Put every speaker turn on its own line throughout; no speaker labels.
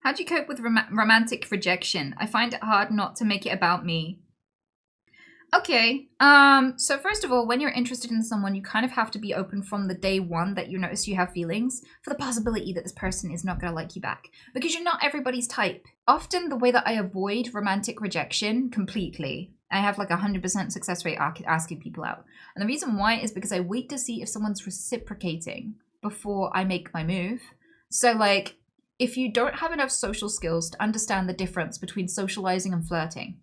How do you cope with romantic rejection? I find it hard not to make it about me. Okay, so first of all, when you're interested in someone, you kind of have to be open from the day one that you notice you have feelings for the possibility that this person is not going to like you back, because you're not everybody's type. Often the way that I avoid romantic rejection completely, I have like 100% success rate asking people out. And the reason why is because I wait to see if someone's reciprocating before I make my move. So like, if you don't have enough social skills to understand the difference between socializing and flirting,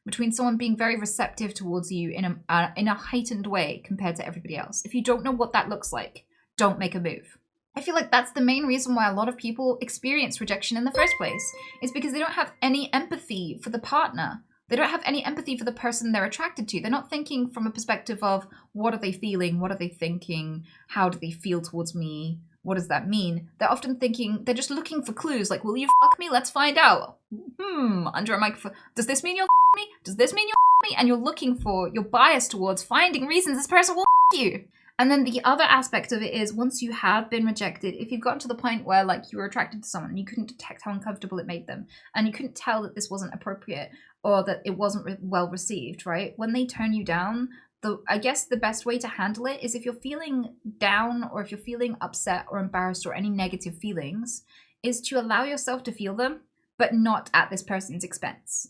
between someone being very receptive towards you in a heightened way compared to everybody else, if you don't know what that looks like, don't make a move. I feel like that's the main reason why a lot of people experience rejection in the first place, is because they don't have any empathy for the partner. They don't have any empathy for the person they're attracted to. They're not thinking from a perspective of what are they feeling, what are they thinking, how do they feel towards me, what does that mean? They're often thinking, they're just looking for clues, like, will you fuck me? Let's find out. Under a microphone. Does this mean you'll fuck me? Does this mean you'll fuck me? And you're looking for, you're biased towards finding reasons this person will fuck you. And then the other aspect of it is, once you have been rejected, if you've gotten to the point where like you were attracted to someone and you couldn't detect how uncomfortable it made them, and you couldn't tell that this wasn't appropriate or that it wasn't well received, right? When they turn you down, I guess the best way to handle it is, if you're feeling down or if you're feeling upset or embarrassed or any negative feelings, is to allow yourself to feel them, but not at this person's expense.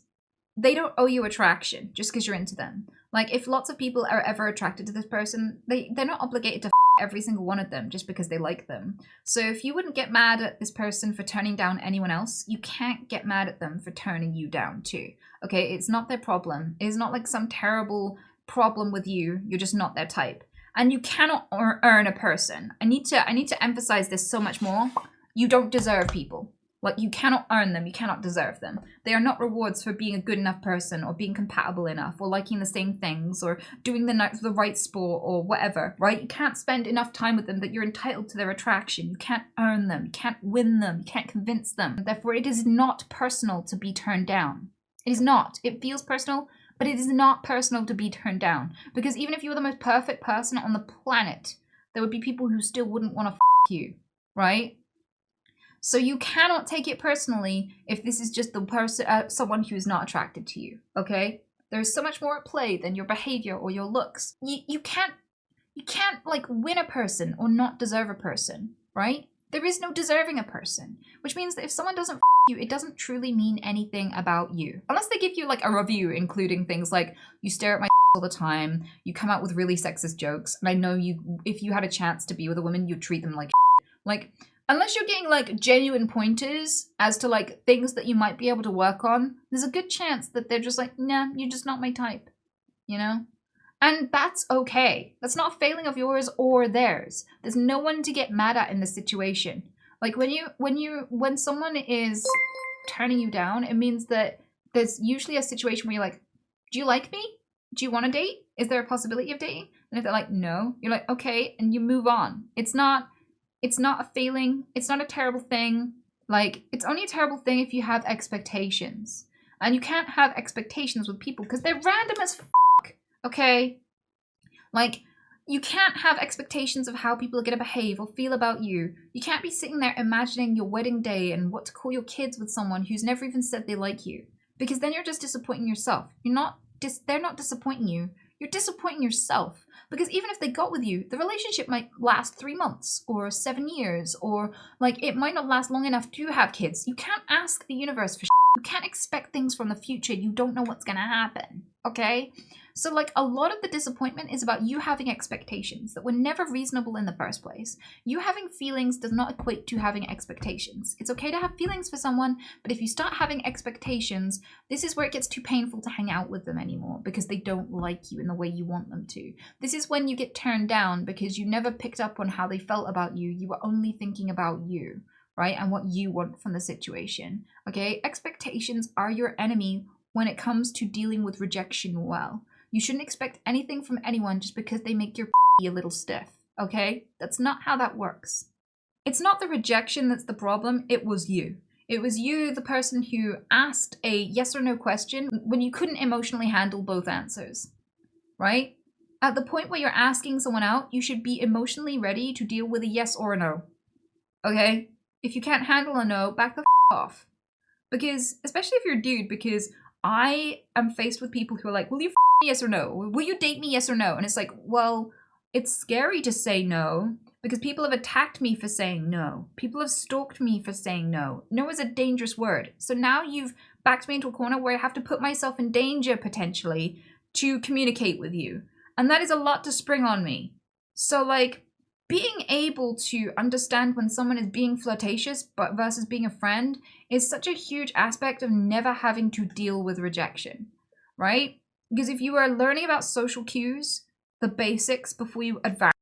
They don't owe you attraction just because you're into them. Like, if lots of people are ever attracted to this person, they're not obligated to every single one of them just because they like them. So if you wouldn't get mad at this person for turning down anyone else, you can't get mad at them for turning you down too. Okay, it's not their problem. It's not like some terrible problem with you. You're just not their type. And you cannot earn a person. I need to emphasize this so much more. You don't deserve people. Like, you cannot earn them, you cannot deserve them. They are not rewards for being a good enough person or being compatible enough or liking the same things or doing the right sport or whatever, right? You can't spend enough time with them that you're entitled to their attraction. You can't earn them, you can't win them, you can't convince them. Therefore, it is not personal to be turned down. It is not. It feels personal, but it is not personal to be turned down. Because even if you were the most perfect person on the planet, there would be people who still wouldn't want to you, right? So you cannot take it personally if this is just the person, someone who is not attracted to you, okay? There's so much more at play than your behavior or your looks. You can't like win a person or not deserve a person, right? There is no deserving a person, which means that if someone doesn't you, it doesn't truly mean anything about you. Unless they give you like a review including things like, you stare at my all the time, you come out with really sexist jokes, and I know you, if you had a chance to be with a woman, you'd treat them like like, unless you're getting like genuine pointers as to like things that you might be able to work on, there's a good chance that they're just like, nah, you're just not my type, you know? And that's okay. That's not a failing of yours or theirs. There's no one to get mad at in this situation. Like when someone is turning you down, it means that there's usually a situation where you're like, do you like me? Do you want to date? Is there a possibility of dating? And if they're like, no, you're like, okay, and you move on. It's not a failing. It's not a terrible thing. Like, it's only a terrible thing if you have expectations. And you can't have expectations with people because they're random as fuck, okay? Like, you can't have expectations of how people are going to behave or feel about you. You can't be sitting there imagining your wedding day and what to call your kids with someone who's never even said they like you. Because then you're just disappointing yourself. They're not disappointing you. You're disappointing yourself. Because even if they got with you, the relationship might last 3 months or 7 years, or like it might not last long enough to have kids. You can't ask the universe for shit. You can't expect things from the future. You don't know what's going to happen. Okay? So like a lot of the disappointment is about you having expectations that were never reasonable in the first place. You having feelings does not equate to having expectations. It's okay to have feelings for someone, but if you start having expectations, this is where it gets too painful to hang out with them anymore because they don't like you in the way you want them to. This is when you get turned down because you never picked up on how they felt about you. You were only thinking about you, right? And what you want from the situation, okay? Expectations are your enemy when it comes to dealing with rejection well. You shouldn't expect anything from anyone just because they make your a little stiff, okay? That's not how that works. It's not the rejection that's the problem, it was you. It was you, the person who asked a yes or no question when you couldn't emotionally handle both answers, right? At the point where you're asking someone out, you should be emotionally ready to deal with a yes or a no, okay? If you can't handle a no, back the off. Because, especially if you're a dude, because I am faced with people who are like, will you me, yes or no? Will you date me, yes or no? And it's like, well, it's scary to say no because people have attacked me for saying no. People have stalked me for saying no. No is a dangerous word. So now you've backed me into a corner where I have to put myself in danger potentially to communicate with you. And that is a lot to spring on me. So like, being able to understand when someone is being flirtatious but versus being a friend is such a huge aspect of never having to deal with rejection, right? Because if you are learning about social cues, the basics, before you advance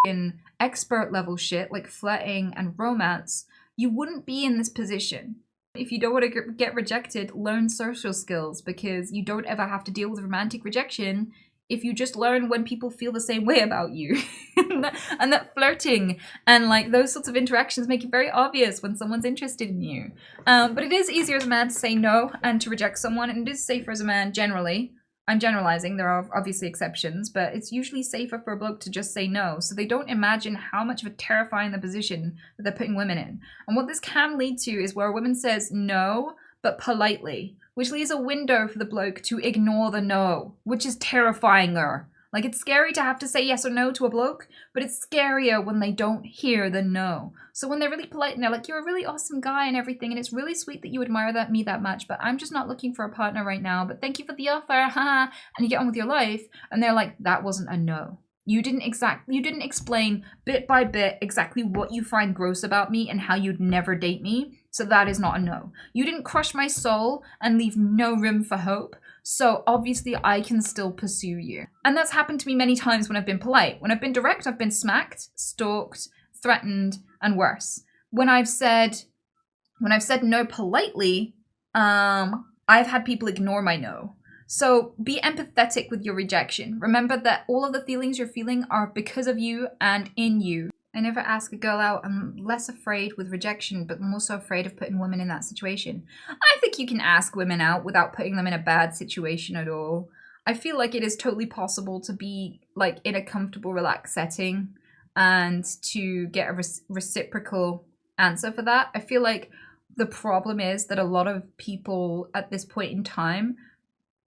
in expert level shit like flirting and romance, you wouldn't be in this position. If you don't want to get rejected, learn social skills, because you don't ever have to deal with romantic rejection if you just learn when people feel the same way about you. and that flirting and like those sorts of interactions make it very obvious when someone's interested in you. But it is easier as a man to say no and to reject someone, and it is safer as a man generally. I'm generalizing, there are obviously exceptions, but it's usually safer for a bloke to just say no, so they don't imagine how much of a terrifying the position that they're putting women in. And what this can lead to is where a woman says no, but politely, which leaves a window for the bloke to ignore the no, which is terrifyinger. Like, it's scary to have to say yes or no to a bloke, but it's scarier when they don't hear the no. So when they're really polite and they're like, you're a really awesome guy and everything, and it's really sweet that you admire me that much, but I'm just not looking for a partner right now, but thank you for the offer, haha, and you get on with your life, and they're like, that wasn't a no. You didn't explain bit by bit exactly what you find gross about me and how you'd never date me, so that is not a no. You didn't crush my soul and leave no room for hope, so obviously I can still pursue you. And that's happened to me many times when I've been polite. When I've been direct, I've been smacked, stalked, threatened, and worse. When I've said no politely, I've had people ignore my no. So be empathetic with your rejection. Remember that all of the feelings you're feeling are because of you and in you. I never ask a girl out. I'm less afraid with rejection, but more so afraid of putting women in that situation. I think you can ask women out without putting them in a bad situation at all. I feel like it is totally possible to be like in a comfortable, relaxed setting and to get a reciprocal answer for that. I feel like the problem is that a lot of people at this point in time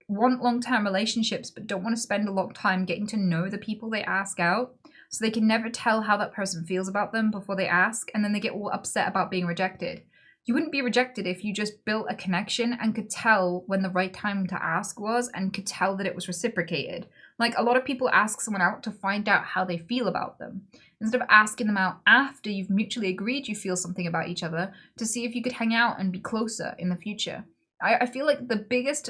want long-term relationships but don't want to spend a lot of time getting to know the people they ask out, so they can never tell how that person feels about them before they ask, and then they get all upset about being rejected. You wouldn't be rejected if you just built a connection and could tell when the right time to ask was and could tell that it was reciprocated. Like, a lot of people ask someone out to find out how they feel about them, instead of asking them out after you've mutually agreed you feel something about each other to see if you could hang out and be closer in the future. I feel like the biggest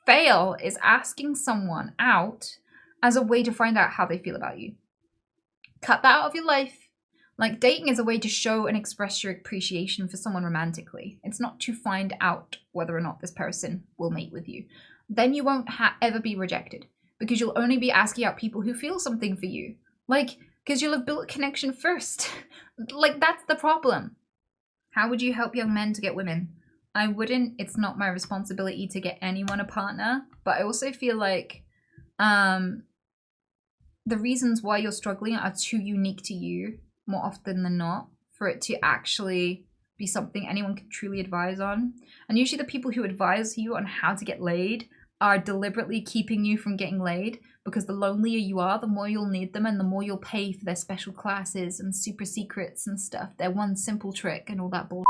fail is asking someone out as a way to find out how they feel about you. Cut that out of your life. Like, dating is a way to show and express your appreciation for someone romantically. It's not to find out whether or not this person will mate with you. Then you won't ever be rejected, because you'll only be asking out people who feel something for you. Like, because you'll have built a connection first. Like, that's the problem. How would you help young men to get women? I wouldn't. It's not my responsibility to get anyone a partner. But I also feel like the reasons why you're struggling are too unique to you more often than not for it to actually be something anyone can truly advise on. And usually the people who advise you on how to get laid are deliberately keeping you from getting laid, because the lonelier you are, the more you'll need them and the more you'll pay for their special classes and super secrets and stuff, their one simple trick and all that bullshit.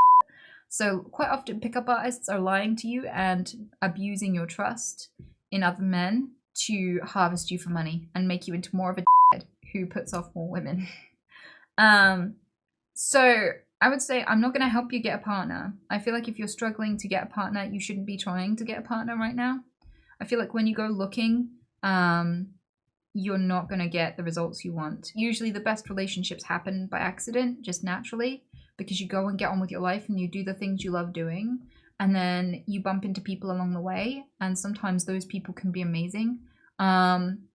So quite often pickup artists are lying to you and abusing your trust in other men to harvest you for money and make you into more of a dickhead who puts off more women. So I would say I'm not going to help you get a partner. I feel like if you're struggling to get a partner, you shouldn't be trying to get a partner right now. I feel like when you go looking, you're not going to get the results you want. Usually the best relationships happen by accident, just naturally, because you go and get on with your life and you do the things you love doing, and then you bump into people along the way, and sometimes those people can be amazing.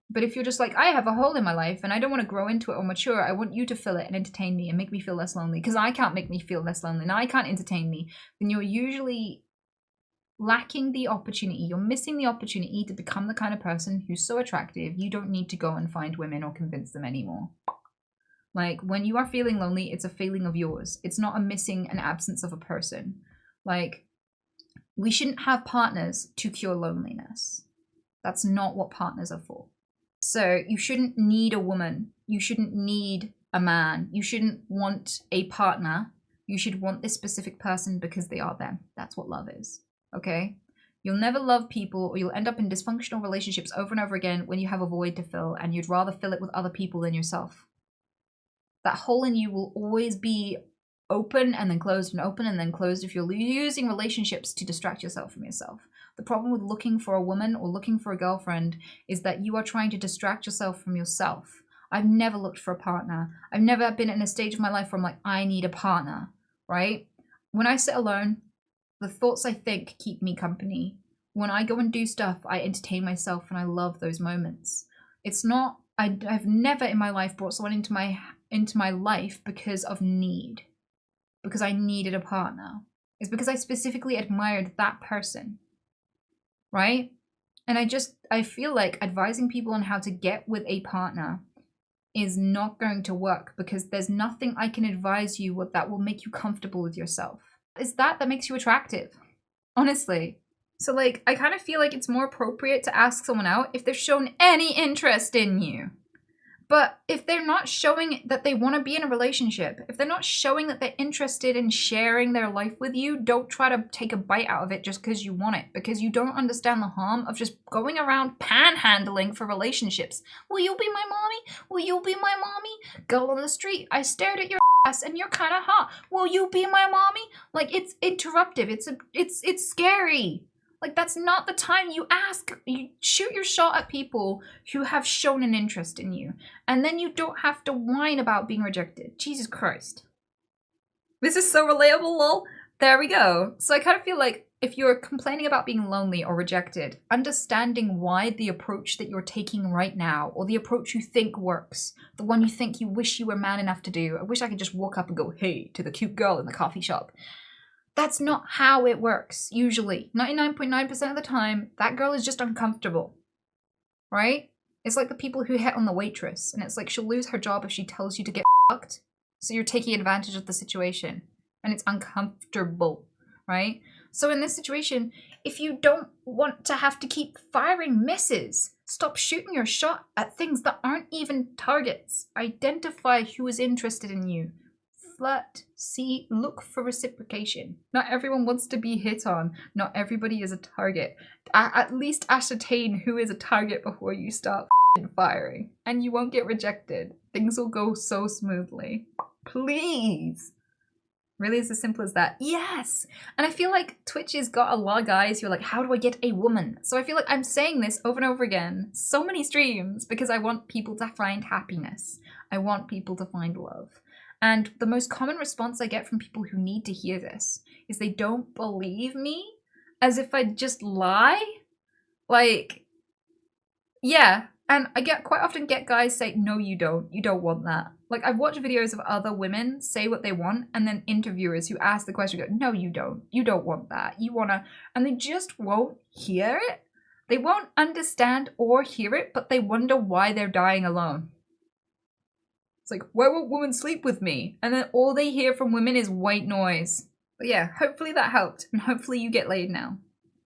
But if you're just like, I have a hole in my life and I don't want to grow into it or mature, I want you to fill it and entertain me and make me feel less lonely, because I can't make me feel less lonely and I can't entertain me, then you're usually lacking the opportunity. You're missing the opportunity to become the kind of person who's so attractive you don't need to go and find women or convince them anymore. Like, when you are feeling lonely, it's a feeling of yours. It's not a missing, an absence of a person. Like, we shouldn't have partners to cure loneliness. That's not what partners are for. So you shouldn't need a woman. You shouldn't need a man. You shouldn't want a partner. You should want this specific person because they are them. That's what love is, okay? You'll never love people, or you'll end up in dysfunctional relationships over and over again when you have a void to fill, and you'd rather fill it with other people than yourself. That hole in you will always be open and then closed and open and then closed if you're using relationships to distract yourself from yourself. The problem with looking for a woman or looking for a girlfriend is that you are trying to distract yourself from yourself. I've never looked for a partner. I've never been in a stage of my life where I'm like, I need a partner, right? When I sit alone, the thoughts I think keep me company. When I go and do stuff, I entertain myself, and I love those moments. It's not, I've never in my life brought someone into my life because of need, because I needed a partner. It's because I specifically admired that person, right? And I feel like advising people on how to get with a partner is not going to work, because there's nothing I can advise you that will make you comfortable with yourself. It's that makes you attractive, honestly. So like, I kind of feel like it's more appropriate to ask someone out if they've shown any interest in you. But if they're not showing that they want to be in a relationship, if they're not showing that they're interested in sharing their life with you, don't try to take a bite out of it just because you want it, because you don't understand the harm of just going around panhandling for relationships. Will you be my mommy? Will you be my mommy? Girl on the street, I stared at your ass and you're kind of hot. Will you be my mommy? Like, it's interruptive. It's scary. Like, that's not the time you ask. You shoot your shot at people who have shown an interest in you. And then you don't have to whine about being rejected. Jesus Christ. This is so relatable, lol. There we go. So I kind of feel like if you're complaining about being lonely or rejected, understanding why the approach that you're taking right now, or the approach you think works, the one you think you wish you were man enough to do, I wish I could just walk up and go, hey, to the cute girl in the coffee shop. That's not how it works, usually. 99.9% of the time, that girl is just uncomfortable, right? It's like the people who hit on the waitress, and it's like she'll lose her job if she tells you to get fucked, so you're taking advantage of the situation, and it's uncomfortable, right? So in this situation, if you don't want to have to keep firing misses, stop shooting your shot at things that aren't even targets. Identify who is interested in you. Flirt, see, look for reciprocation. Not everyone wants to be hit on. Not everybody is a target. At least ascertain who is a target before you start firing, and you won't get rejected. Things will go so smoothly. Please. Really, it's as simple as that. Yes! And I feel like Twitch has got a lot of guys who are like, how do I get a woman? So I feel like I'm saying this over and over again, so many streams, because I want people to find happiness. I want people to find love. And the most common response I get from people who need to hear this is they don't believe me, as if I'd just lie. Like, yeah. And I quite often get guys say, no, you don't want that. Like, I've watched videos of other women say what they want, and then interviewers who ask the question go, no, you don't want that. You wanna, and they just won't hear it. They won't understand or hear it, but they wonder why they're dying alone. It's like, why won't women sleep with me? And then all they hear from women is white noise. But yeah, hopefully that helped, and hopefully you get laid now.